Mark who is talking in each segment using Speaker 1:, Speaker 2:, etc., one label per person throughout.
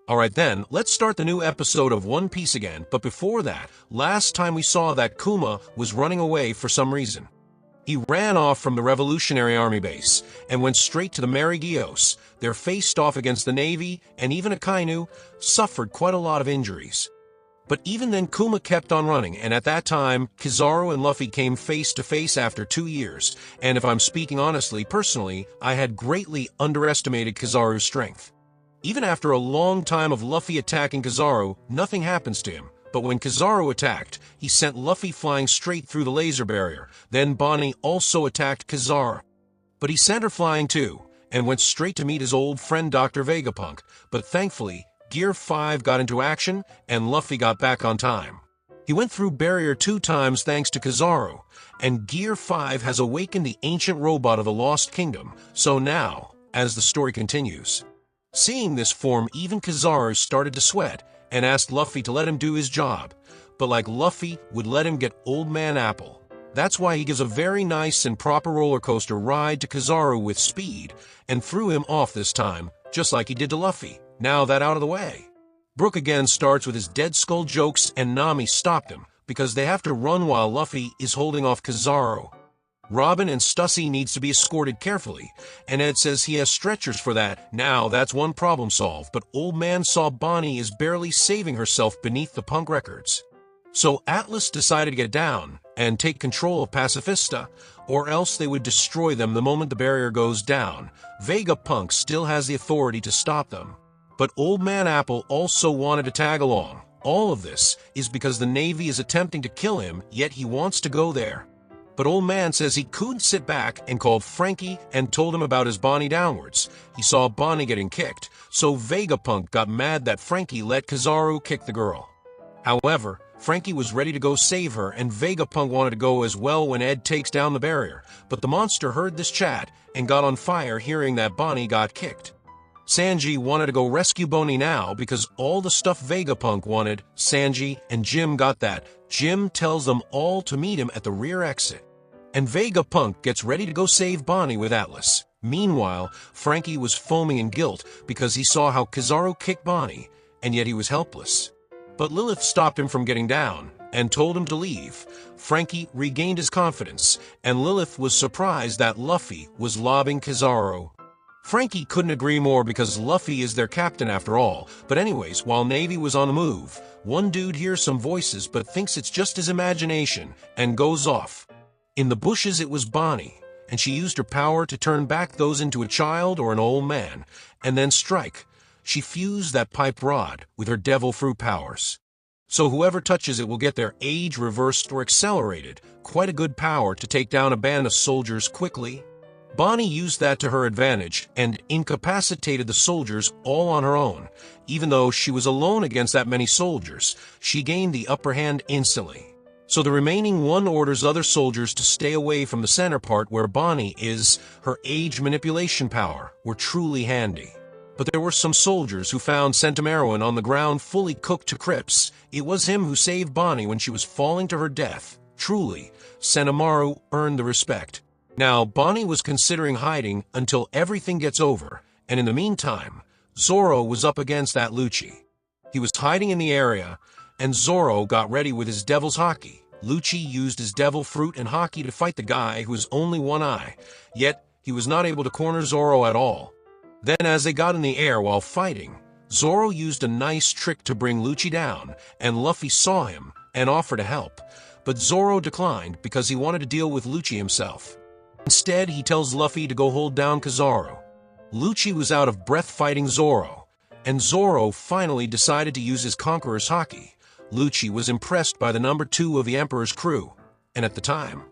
Speaker 1: Alright then, let's start the new episode of One Piece again, but before that, last time we saw that Kuma was running away for some reason. He ran off from the Revolutionary Army base and went straight to the Marigios. They faced off against the Navy, and even Akainu suffered quite a lot of injuries. But even then Kuma kept on running, and at that time, Kizaru and Luffy came face to face after 2 years, and if I'm speaking honestly, personally, I had greatly underestimated Kizaru's strength. Even after a long time of Luffy attacking Kizaru, nothing happens to him. But when Kizaru attacked, he sent Luffy flying straight through the laser barrier. Then Bonnie also attacked Kizaru. But he sent her flying too, and went straight to meet his old friend Dr. Vegapunk. But thankfully, Gear 5 got into action, and Luffy got back on time. He went through barrier 2 times thanks to Kizaru, and Gear 5 has awakened the ancient robot of the Lost Kingdom. So now, as the story continues, seeing this form, even Kizaru started to sweat, and asked Luffy to let him do his job, but like Luffy would let him get Old Man Apple. That's why he gives a very nice and proper roller coaster ride to Kizaru with speed, and threw him off this time, just like he did to Luffy. Now that out of the way, Brook again starts with his dead skull jokes, and Nami stopped him, because they have to run while Luffy is holding off Kizaru. Robin and Stussy needs to be escorted carefully, and Ed says he has stretchers for that. Now that's one problem solved, but Old Man saw Bonnie is barely saving herself beneath the punk records. So Atlas decided to get down and take control of Pacifista, or else they would destroy them the moment the barrier goes down. Vegapunk still has the authority to stop them. But Old Man Apple also wanted to tag along. All of this is because the Navy is attempting to kill him, yet he wants to go there. But Old Man says he couldn't sit back, and called Frankie and told him about his Bonnie downwards. He saw Bonnie getting kicked, so Vegapunk got mad that Frankie let Kizaru kick the girl. However, Frankie was ready to go save her, and Vegapunk wanted to go as well when Ed takes down the barrier. But the monster heard this chat and got on fire hearing that Bonnie got kicked. Sanji wanted to go rescue Bonnie now because all the stuff Vegapunk wanted, Sanji and Jim got that. Jim tells them all to meet him at the rear exit. And Vegapunk gets ready to go save Bonnie with Atlas. Meanwhile, Frankie was foaming in guilt because he saw how Kizaru kicked Bonnie, and yet he was helpless. But Lilith stopped him from getting down and told him to leave. Frankie regained his confidence, and Lilith was surprised that Luffy was lobbing Kizaru. Frankie couldn't agree more because Luffy is their captain after all. But anyways, while Navy was on the move, one dude hears some voices but thinks it's just his imagination and goes off. In the bushes it was Bonnie, and she used her power to turn back those into a child or an old man, and then strike. She fused that pipe rod with her devil fruit powers. So whoever touches it will get their age reversed or accelerated. Quite a good power to take down a band of soldiers quickly. Bonnie used that to her advantage and incapacitated the soldiers all on her own. Even though she was alone against that many soldiers, she gained the upper hand instantly. So the remaining one orders other soldiers to stay away from the center part where Bonnie is. Her age manipulation power were truly handy. But there were some soldiers who found Centaumeroan on the ground fully cooked to crisps. It was him who saved Bonnie when she was falling to her death. Truly, Sentomaru earned the respect. Now, Bonnie was considering hiding until everything gets over, and in the meantime, Zoro was up against that Lucci. He was hiding in the area, and Zoro got ready with his devil's haki. Lucci used his devil fruit and haki to fight the guy who has only one eye, yet he was not able to corner Zoro at all. Then as they got in the air while fighting, Zoro used a nice trick to bring Lucci down, and Luffy saw him and offered to help. But Zoro declined because he wanted to deal with Lucci himself. Instead, he tells Luffy to go hold down Kizaru. Lucci was out of breath fighting Zoro, and Zoro finally decided to use his Conqueror's haki. Lucci was impressed by the number 2 of the Emperor's crew, and at the time,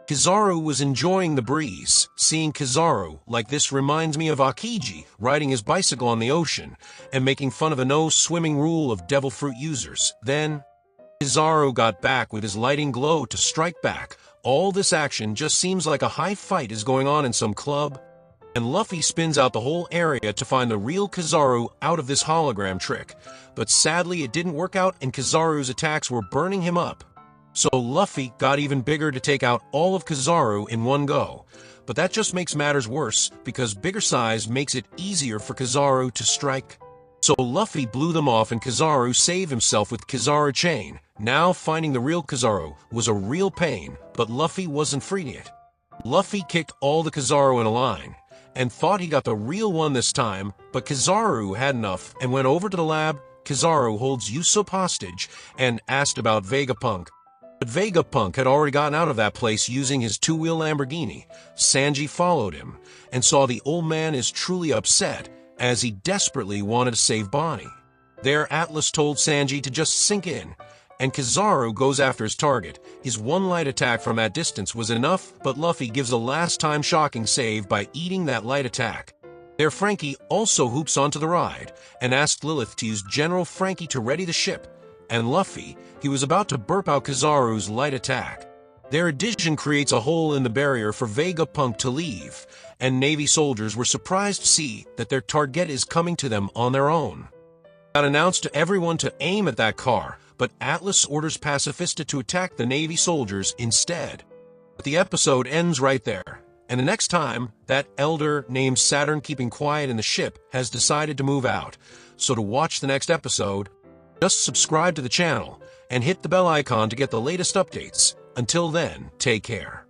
Speaker 1: Kizaru was enjoying the breeze. Seeing Kizaru like this reminds me of Akiji riding his bicycle on the ocean and making fun of the no-swimming rule of devil fruit users. Then, Kizaru got back with his lighting glow to strike back. All this action just seems like a high fight is going on in some club. And Luffy spins out the whole area to find the real Kizaru out of this hologram trick. But sadly it didn't work out and Kizaru's attacks were burning him up. So Luffy got even bigger to take out all of Kizaru in one go. But that just makes matters worse because bigger size makes it easier for Kizaru to strike. So Luffy blew them off and Kizaru saved himself with Kizaru Chain. Now finding the real Kizaru was a real pain, but Luffy wasn't free yet. Luffy kicked all the Kizaru in a line, and thought he got the real one this time, but Kizaru had enough and went over to the lab. Kizaru holds Usopp hostage and asked about Vegapunk. But Vegapunk had already gotten out of that place using his two-wheel Lamborghini. Sanji followed him and saw the old man is truly upset as he desperately wanted to save Bonnie. There Atlas told Sanji to just sink in, and Kizaru goes after his target. His one light attack from that distance was enough, but Luffy gives a last-time shocking save by eating that light attack. There Frankie also hoops onto the ride and asked Lilith to use General Frankie to ready the ship, and Luffy, he was about to burp out Kizaru's light attack. Their addition creates a hole in the barrier for Vegapunk to leave, and Navy soldiers were surprised to see that their target is coming to them on their own. Got announced to everyone to aim at that car, but Atlas orders Pacifista to attack the Navy soldiers instead. But the episode ends right there, and the next time, that elder named Saturn keeping quiet in the ship has decided to move out. So to watch the next episode, just subscribe to the channel and hit the bell icon to get the latest updates. Until then, take care.